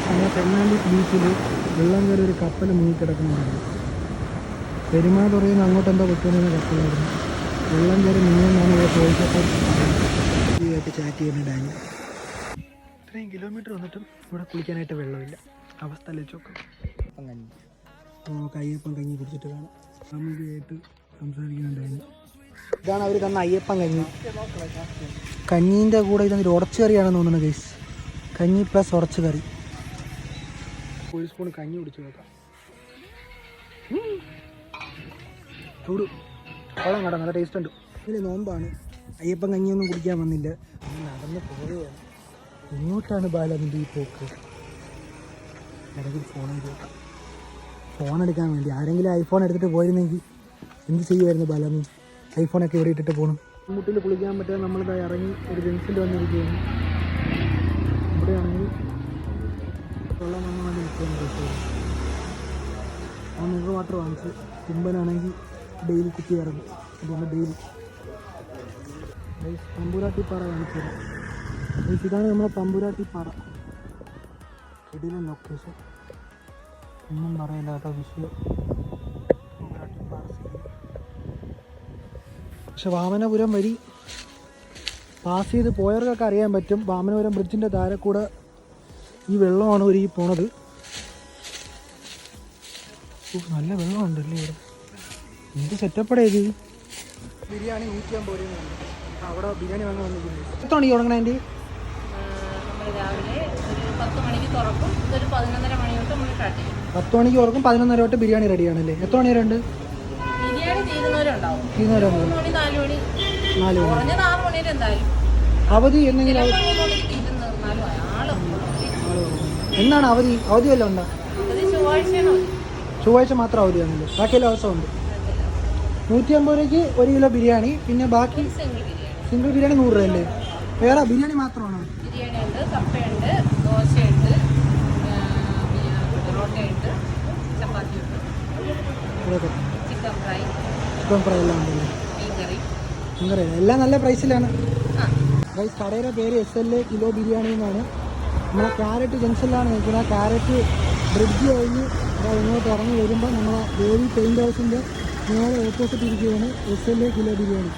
സമയം പെണ്ണാമ്പി ബീച്ചിൽ വെള്ളം കയറി ഒരു കപ്പൽ മുങ്ങിക്കിടക്കുന്നുണ്ടായിരുന്നു. പെരുമാതുറയിൽ നിന്ന് അങ്ങോട്ട് എന്തോ പറ്റുമെന്ന് കപ്പലായിരുന്നു. വെള്ളം കയറി മുങ്ങിയെന്നാണ് ഇവിടെ ചോദിച്ചപ്പോൾ ആയിട്ട് ചാറ്റ് ചെയ്യുന്ന ഡാനി. ഇത്രയും കിലോമീറ്റർ വന്നിട്ടും ഇവിടെ കുളിക്കാനായിട്ട് വെള്ളമില്ല. അവസ്ഥ അല്ലിച്ച് നോക്കും. നമുക്ക് അയ്യപ്പം കഞ്ഞി കുടിച്ചിട്ട് കാണാം. ഫാമിലിയായിട്ട് സംസാരിക്കുന്നുണ്ടായിരുന്നു. ഇതാണ് അവർ തന്ന അയ്യപ്പം കഞ്ഞി. കഞ്ഞീൻ്റെ കൂടെ ഇതൊരു ഉടച്ചു കറിയാണെന്ന് തോന്നുന്നത് ഗൈസ്. കഞ്ഞി പ്ലസ് ഉടച്ചു കറി. ഒരു സ്പൂൺ കഞ്ഞി കുടിച്ചു നോക്കാം. ചൂട് വെള്ളം കേട്ടോ, നല്ല ടേസ്റ്റ് ഉണ്ട്. ഇതിൽ നോമ്പാണ്. അയ്യപ്പം കഞ്ഞിയൊന്നും കുടിക്കാൻ വന്നില്ല. നടന്ന് പോവുകയാണ്. ഇങ്ങോട്ടാണ് ബാലമിൻ്റെ ഈ പോക്ക്. ഇടയ്ക്ക് ഫോൺ ചെയ്ത് നോക്കാം. ഫോൺ എടുക്കാൻ വേണ്ടി ആരെങ്കിലും ഐഫോൺ എടുത്തിട്ട് പോയിരുന്നെങ്കിൽ എന്ത് ചെയ്യുമായിരുന്നു ബാലാമി? ഐഫോണൊക്കെ ഇവിടെ ഇട്ടിട്ട് പോകണം. മുട്ടിൽ കുളിക്കാൻ പറ്റാതെ നമ്മളിതായി ഇറങ്ങി ഒരു ജംഗ്ഷനിൽ വന്നിരിക്കുകയാണ്. ഇവിടെയാണെങ്കിൽ വെള്ളം വന്ന് വേണ്ടി നിൽക്കുകയാണ്. ആ മിനറൽ വാട്ടർ വാങ്ങിച്ച് കുമ്പനാണെങ്കിൽ ഡെയിലി കുത്തി ഇറങ്ങും. അതുകൊണ്ട് ഡെയിലി പമ്പുരാട്ടിപ്പാറ കാണിച്ചത്. ഇതാണ് നമ്മളെ പമ്പുരാട്ടിപ്പാറ. ഇതിലെ ലൊക്കേഷൻ ഒന്നും പറയില്ലാത്ത വിഷയം. പക്ഷെ വാമനപുരം വഴി പാസ് ചെയ്ത് പോയവർക്കൊക്കെ അറിയാൻ പറ്റും. വാമനപുരം ബ്രിഡ്ജിൻ്റെ താഴെ കൂടെ ഈ വെള്ളമാണ് ഒരു പോണത്. നല്ല വെള്ളമുണ്ടല്ലേ ഇവിടെ. എന്ത് സെറ്റപ്പടേ ഇത്. ബിരിയാണി 150 രൂപയാണ്. അവിടെ ബിരിയാണി വാങ്ങാൻ വന്നിരിക്കുന്നത്. എത്ര മണിക്ക് തുടങ്ങണേ ആൻറ്റി? രാവിലെ 10 മണിക്ക് തുറക്കും. ഇതൊരു 11:30 മണി തൊട്ട് നമ്മൾ സ്റ്റാർട്ട് ചെയ്യും. 10 മണിക്ക് തുറക്കും, 11:30 തൊട്ട് ബിരിയാണി റെഡിയാണല്ലേ? എത്ര മണി വരെ ഉണ്ട്? ബിരിയാണി തീരുന്നവരുണ്ടാവും. 3 മണി 4 മണി 4 മണി കുറഞ്ഞ 6 മണി വരെ എന്തായാലും. അവധി എന്തെങ്കിലും എന്നാണ് അവധി? അവധി വല്ലതും ഉണ്ടോ? ചൊവ്വാഴ്ച മാത്രം അവധിയാണല്ലോ. ബാക്കി എല്ലാ ദിവസവും ഉണ്ട്. 150 രൂപയ്ക്ക് 1 കിലോ ബിരിയാണി. പിന്നെ ബാക്കി സിംഗിൾ ബിരിയാണി 100 രൂപയല്ലേ? വേറെ ബിരിയാണി മാത്രമാണോ? ബിരിയാണി ഉണ്ട്, കപ്പയുണ്ട്, ദോശയുണ്ട്, പൊറോട്ടയുണ്ട്, ചപ്പാത്തിയുണ്ട്, ചിക്കൻ ഫ്രൈ എല്ലാം ഉണ്ടല്ലേ? മീൻ കറി എല്ലാം നല്ല പ്രൈസിലാണ്. കടയുടെ പേര് SLA കിലോ ബിരിയാണി എന്നാണ്. നമ്മളെ കാരറ്റ് ജംഗ്ഷനിലാണ് നിൽക്കുന്നത്. കാരറ്റ് ബ്രിഡ്ജ് കഴിഞ്ഞ് ഇങ്ങോട്ട് ഇറങ്ങി വരുമ്പോൾ നമ്മളെ ദേവി പെയിൻറ് ഹൗസിൻ്റെ നേരെ ഓപ്പോസിറ്റ് ഇരിക്കുകയാണ് SLA കിലോ ബിരിയാണി.